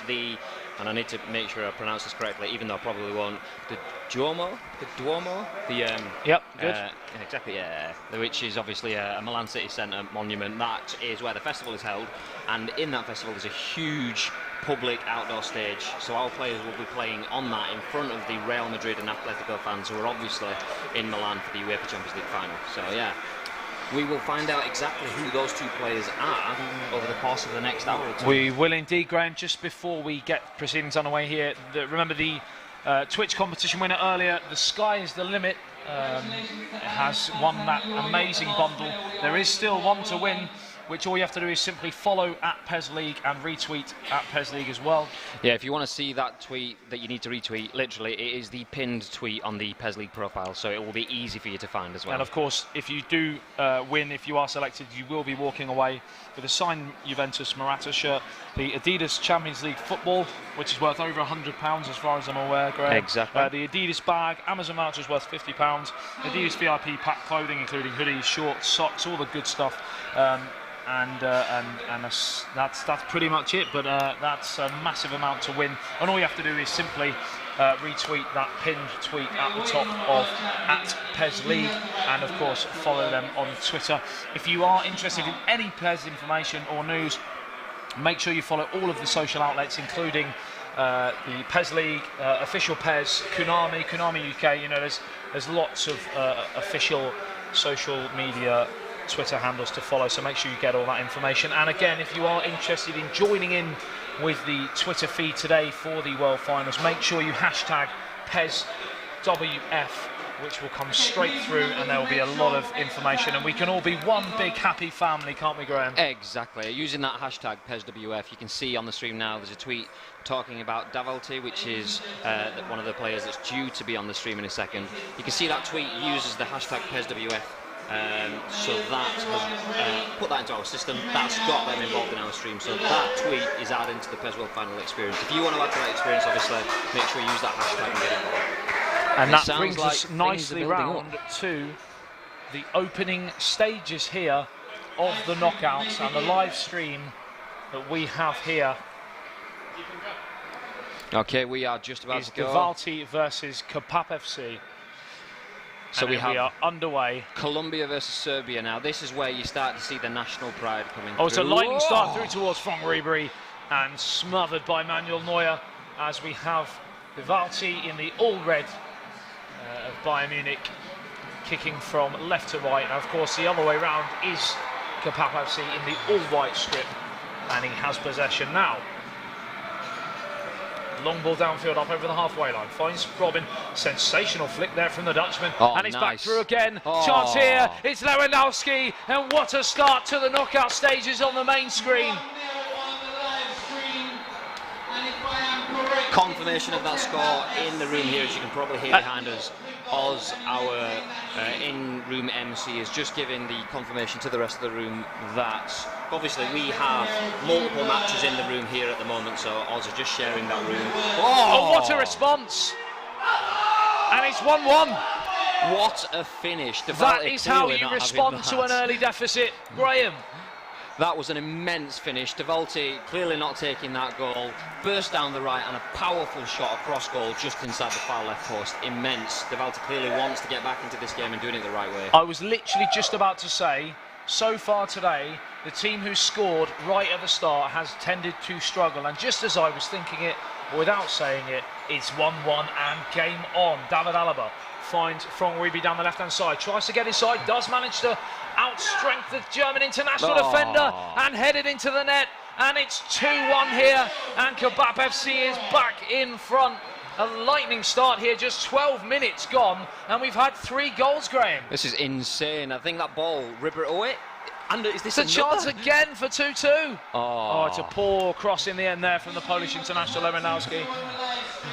and I need to make sure I pronounce this correctly, even though I probably won't, the Duomo, yep, good. Exactly, yeah, which is obviously a Milan city centre monument. That is where the festival is held, and in that festival there's a huge public outdoor stage, so our players will be playing on that in front of the Real Madrid and Atletico fans who are obviously in Milan for the UEFA Champions League final. So yeah, we will find out exactly who those two players are over the course of the next hour or two. We will indeed, Graham. Just before we get proceedings underway here, remember the Twitch competition winner earlier, The Sky is the Limit, has won that amazing bundle. There is still one to win, which all you have to do is simply follow @Pesleague and retweet @Pesleague as well. Yeah, if you want to see that tweet that you need to retweet, literally, it is the pinned tweet on the Pesleague profile, so it will be easy for you to find as well. And of course, if you do win, if you are selected, you will be walking away with a signed Juventus Morata shirt, the Adidas Champions League football, which is worth over £100 as far as I'm aware, Graham. Exactly. The Adidas bag, Amazon vouchers worth £50, Adidas VIP pack clothing, including hoodies, shorts, socks, all the good stuff. And that's pretty much it, but that's a massive amount to win, and all you have to do is simply retweet that pinned tweet at the top of @Pesleague, and of course follow them on Twitter. If you are interested in any Pes information or news, make sure you follow all of the social outlets, including the Pesleague, official Pes, Konami UK. You know, there's lots of official social media Twitter handles to follow, so make sure you get all that information. And again, if you are interested in joining in with the Twitter feed today for the World Finals, make sure you hashtag PesWF, which will come straight through, and there will be a lot of information, and we can all be one big happy family, can't we, Graham? Exactly. Using that hashtag PesWF, you can see on the stream now there's a tweet talking about Davalty, which is one of the players that's due to be on the stream in a second. You can see that tweet uses the hashtag PesWF. So that has put that into our system. That's got them involved in our stream. So that tweet is added into the Pes World Final experience. If you want to add to that experience, obviously, make sure you use that hashtag and get involved. And that brings us nicely round to the opening stages here of the knockouts and the live stream that we have here. Okay, we are just about to go. Davalty versus KEPAPFC. So we are underway. Colombia versus Serbia now. This is where you start to see the national pride coming through. Oh, it's a lightning start through towards Franck Ribéry and smothered by Manuel Neuer, as we have Davalty in the all-red of Bayern Munich, kicking from left to right. And of course, the other way round is KEPAPFC in the all-white strip, and he has possession now. Long ball downfield up over the halfway line. Finds Robin. Sensational flick there from the Dutchman. And he's back through again. Chance here. It's Lewandowski. And what a start to the knockout stages on the main screen. Confirmation of that score in the room here, as you can probably hear behind us. Oz, our in-room MC, is just giving the confirmation to the rest of the room that obviously we have multiple matches in the room here at the moment, so Oz is just sharing that room. Oh, what a response! And it's 1-1. What a finish. That is how you respond to an early deficit, Graham. That was an immense finish. Davalty clearly not taking that goal. Burst down the right and a powerful shot across goal just inside the far left post. Immense. Davalty clearly wants to get back into this game and doing it the right way. I was literally just about to say, so far today, the team who scored right at the start has tended to struggle. And just as I was thinking it, without saying it, it's 1-1 and game on. David Alaba finds Franck Ribéry down the left-hand side, tries to get inside, does manage to outstrength the German international defender and headed into the net, and it's 2-1 here, and KEPAPFC is back in front. A lightning start here, just 12 minutes gone, and we've had 3 goals, Graham. This is insane. I think that ball, Ribéry, and is this a chance again for 2-2? Oh, it's a poor cross in the end there from the Polish international Lewandowski.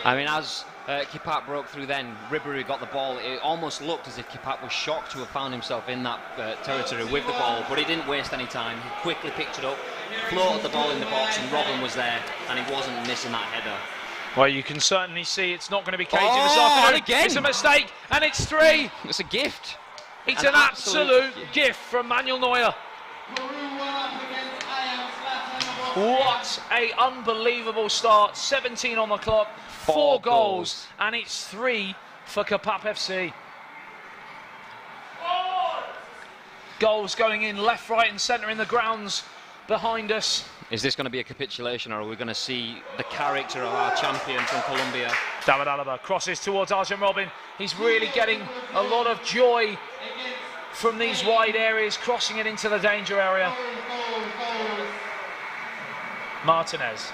I mean, as KEPAP broke through then, Ribéry got the ball. It almost looked as if KEPAP was shocked to have found himself in that territory with the ball, but he didn't waste any time. He quickly picked it up, floated the ball in the box, and Robin was there, and he wasn't missing that header. Well, you can certainly see it's not going to be cagey this afternoon. Again. It's a mistake, and it's 3. It's a gift. It's an absolute gift from Manuel Neuer. What a unbelievable start. 17 on the clock, 4 goals, and it's 3 for KEPAPFC. Goals going in left, right and centre in the grounds behind us. Is this going to be a capitulation, or are we going to see the character of our champion from Colombia? David Alaba crosses towards Arjen Robben. He's really getting a lot of joy from these wide areas, crossing it into the danger area. Martinez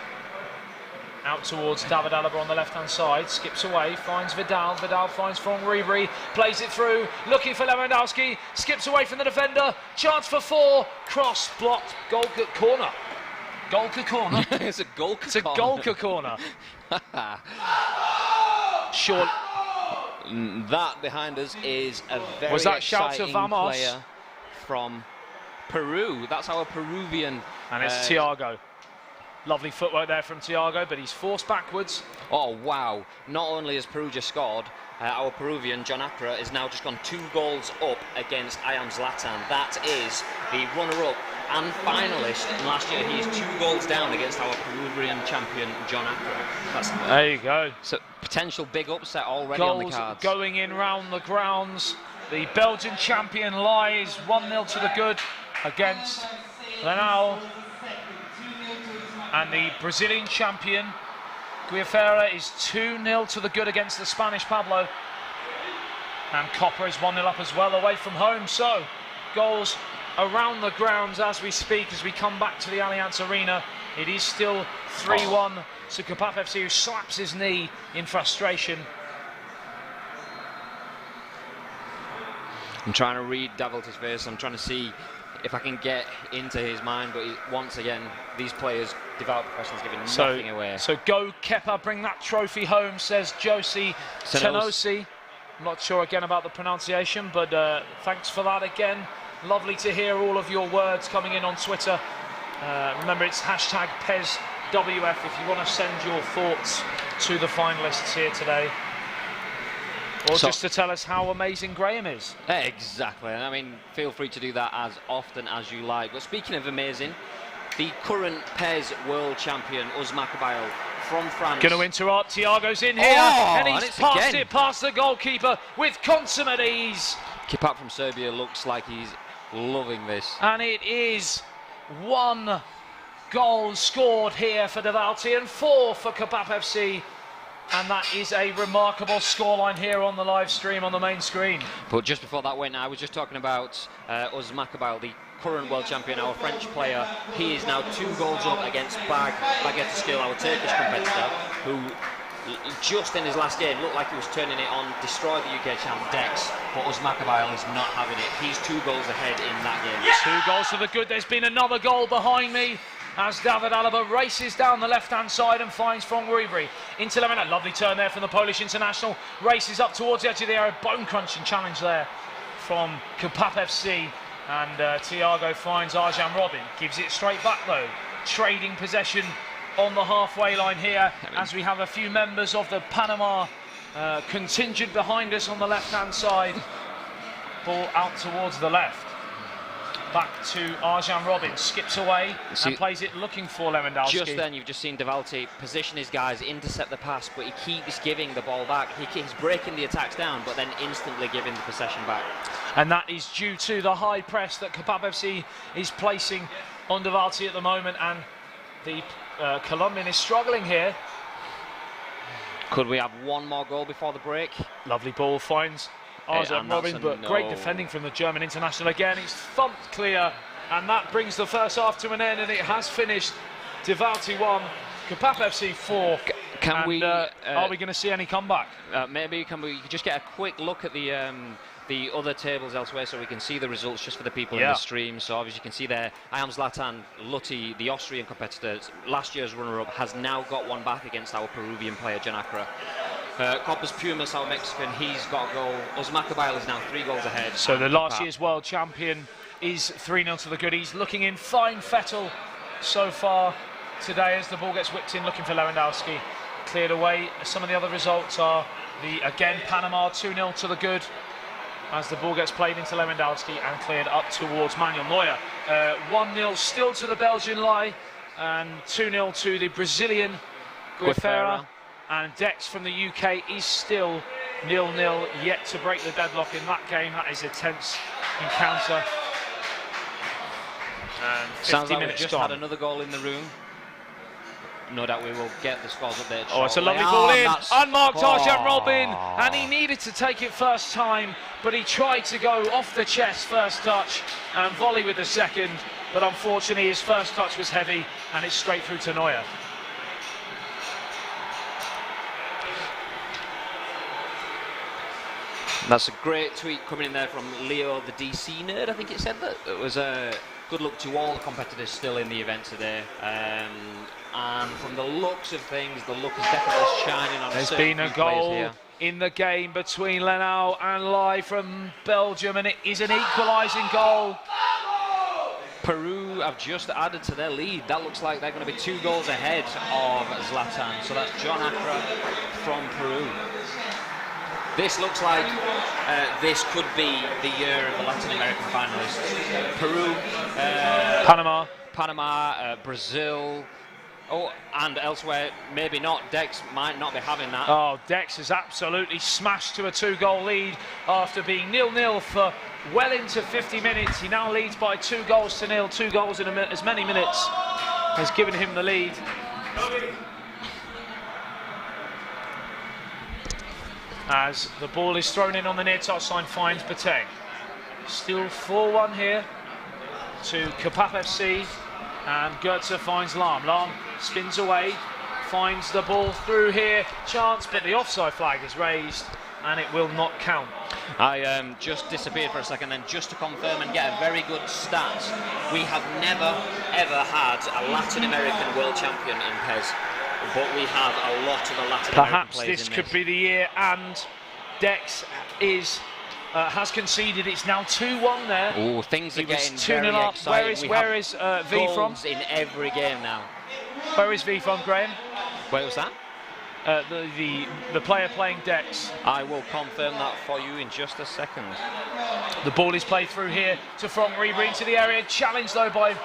out towards David Alaba on the left-hand side, skips away, finds Vidal. Vidal finds Franck Ribéry, plays it through, looking for Lewandowski, skips away from the defender, chance for 4, cross blocked, goal corner. Golka corner. It's a Golka corner. It's a Golka corner. Short. That behind us is a very Was that shout to exciting Vamos? player from Peru. That's our Peruvian. And it's Thiago. Lovely footwork there from Thiago, but he's forced backwards. Oh, wow. Not only has Peru just scored, our Peruvian, John Acra, is now just gone 2 goals up against I Am Zlatan. That is the runner-up and finalist. And last year, he's 2 goals down against our Peruvian champion, John Acra. There you go. So, potential big upset already Goals on the cards. Going in round the grounds. The Belgian champion lies 1-0 to the good against Milano. And the Brazilian champion, Guiafera, is 2-0 to the good against the Spanish Pablo. And Copper is 1-0 up as well away from home. So, goals around the grounds as we speak, as we come back to the Allianz Arena. It is still 3-1 to KEPAPFC, who slaps his knee in frustration. I'm trying to read Davalty's face. I'm trying to see if I can get into his mind, but once again, these players, devout professionals, giving nothing away. So go Kepa, bring that trophy home, says Josie Tenosi. I'm not sure again about the pronunciation, but thanks for that again. Lovely to hear all of your words coming in on Twitter. Remember, it's hashtag PesWF if you want to send your thoughts to the finalists here today. Or just to tell us how amazing Graham is. Exactly. I mean, feel free to do that as often as you like. But speaking of amazing, the current PES world champion, Ousmane Kabyle, from France. Going to interrupt. Thiago's in here, and he's passed it past the goalkeeper with consummate ease. KEPAP from Serbia looks like he's loving this. And it is 1 goal scored here for Davalty and 4 for KEPAPFC. And that is a remarkable scoreline here on the live stream on the main screen. But just before that went, I was just talking about Ousmane Kabyle, the current world champion, our French player. He is now 2 goals up against Baguette, our Turkish competitor, who just in his last game looked like he was turning it on, destroy the UK champ Dex, but Ousmane Kabyle is not having it. He's 2 goals ahead in that game. 2 goals for the good. There's been another goal behind me as David Alaba races down the left-hand side and finds Franck Ribéry into Lemon. Lovely turn there from the Polish international. Races up towards the edge of the area. Bone-crunching challenge there from KEPAPFC. And Thiago finds Arjen Robben. Gives it straight back though. Trading possession on the halfway line here as we have a few members of the Panama contingent behind us on the left-hand side. Ball out towards the left. Back to Arjen Robben, skips away and plays it looking for Lewandowski. Just then you've just seen Davalty position his guys, intercept the pass, but he keeps giving the ball back. He's breaking the attacks down, but then instantly giving the possession back. And that is due to the high press that KEPAPFC is placing on Davalty at the moment, and the Colombian is struggling here. Could we have 1 more goal before the break? Lovely ball finds Arjen Robben, but great defending from the German international again. He's thumped clear, and that brings the first half to an end, and it has finished. Davalty 1, KEPAPFC 4. Are we going to see any comeback? Maybe can we just get a quick look at the other tables elsewhere so we can see the results just for the people in the stream. So obviously you can see there, I Am Zlatan Lutti, the Austrian competitor, last year's runner-up, has now got 1 back against our Peruvian player, John Acra. Coppers Pumas, our Mexican, he's got a goal. Ousmane Kabyle is now 3 goals ahead. So the last year's world champion is 3-0 to the good. He's looking in fine fettle so far today as the ball gets whipped in, looking for Lewandowski. Cleared away. Some of the other results are again Panama 2-0 to the good as the ball gets played into Lewandowski and cleared up towards Manuel Neuer. 1-0 still to the Belgian lie. and 2-0 to the Brazilian Guifera. And Dex from the UK is still 0-0, yet to break the deadlock in that game. That is a tense encounter. And 50 Sounds like minutes we've just had another goal in the room. No doubt we will get the scores updated. Oh, it's a lovely ball in, unmarked Arjan Robin, and he needed to take it first time, but he tried to go off the chest first touch and volley with the second, but unfortunately his first touch was heavy and it's straight through to Neuer. That's a great tweet coming in there from Leo, the DC nerd. I think it said that. It was a good luck to all the competitors still in the event today. And from the looks of things, the look is definitely shining on. There's been a goal in the game between Lenau and Lai from Belgium, and it is an equalising goal. Peru have just added to their lead. That looks like they're going to be 2 goals ahead of Zlatan. So that's John Acra from Peru. This looks like this could be the year of the Latin American finalists. Peru, Panama, Brazil, and elsewhere, maybe not. Dex might not be having that. Oh, Dex has absolutely smashed to a 2-goal lead after being 0-0 for well into 50 minutes. He now leads by 2 goals to 0. 2 goals in as many minutes has given him the lead. As the ball is thrown in on the near touchline, finds Boateng. Still 4-1 here to KEPAPFC, and Goetze finds Lahm. Lahm spins away, finds the ball through here, chance, but the offside flag is raised and it will not count. I just disappeared for a second then, just to confirm and get a very good stat. We have never ever had a Latin American world champion in PES. But we have a lot of the Latin American players in this. Perhaps this could be the year, and Dex has conceded. It's now 2-1 there. Oh, things are getting 2-0 very up. exciting. Where is V from? In every game now. Where is V from, Graham? Where was that? The player playing Dex. I will confirm that for you in just a second. The ball is played through here to Franck Ribéry into the area. Challenged though by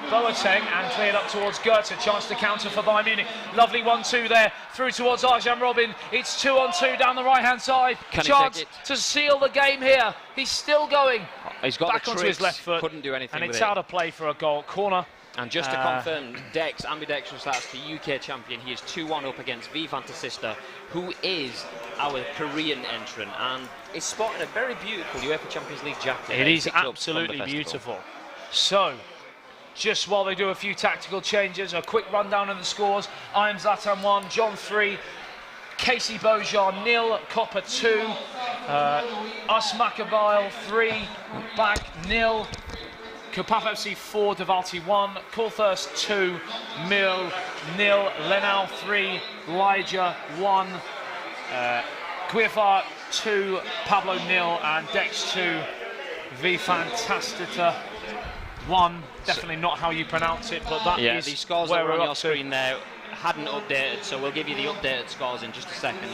Boateng and cleared up towards Goetze. Chance to counter for Bayern Munich. Lovely 1-2 there through towards Arjan Robin. It's 2-on-2 down the right hand side. Chance to seal the game here. He's still going. He's got back the onto tricks, his left foot, couldn't do anything and with it's out of play for a goal. Corner. And just to confirm, Dex, ambidextrous, that's the UK champion. He is 2-1 up against V Fantasista, who is our Korean entrant, and is sporting a very beautiful UEFA Champions League jacket. It is absolutely beautiful. So, just while they do a few tactical changes, a quick rundown of the scores. I am Zlatan 1, John 3, Casey Bojar 0, Copper 2, Us Macabile 3, Back 0, KEPAPFC 4, Davalty 1, Coulthurst 2, Mil 0, Lenau 3, Lyja 1, Guifar 2, Pablo 0, and Dex 2, V Fantastica 1. Definitely not how you pronounce it, but that is these scores where that were we're on up your screen there hadn't updated, so we'll give you the updated scores in just a second.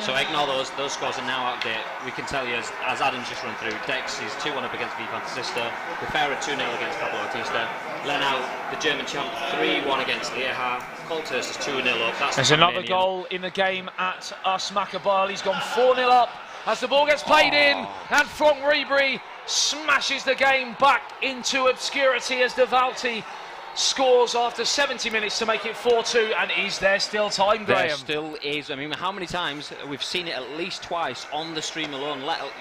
So ignore those scores are now outdated. We can tell you, as Adam's just run through, Dex is 2-1 up against V Fantasista, Guifera 2-0 against Pablo Bautista, Lenau, the German champ, 3-1 against Lieja, Coulthurst is 2-0 up. There's another goal in the game at Us Macabile. He's gone 4-0 up as the ball gets played in, and Franck Ribéry smashes the game back into obscurity as Davalty scores after 70 minutes to make it 4-2. And is there still time, Graham? There still is. I mean, how many times we've seen it? At least twice on the stream alone,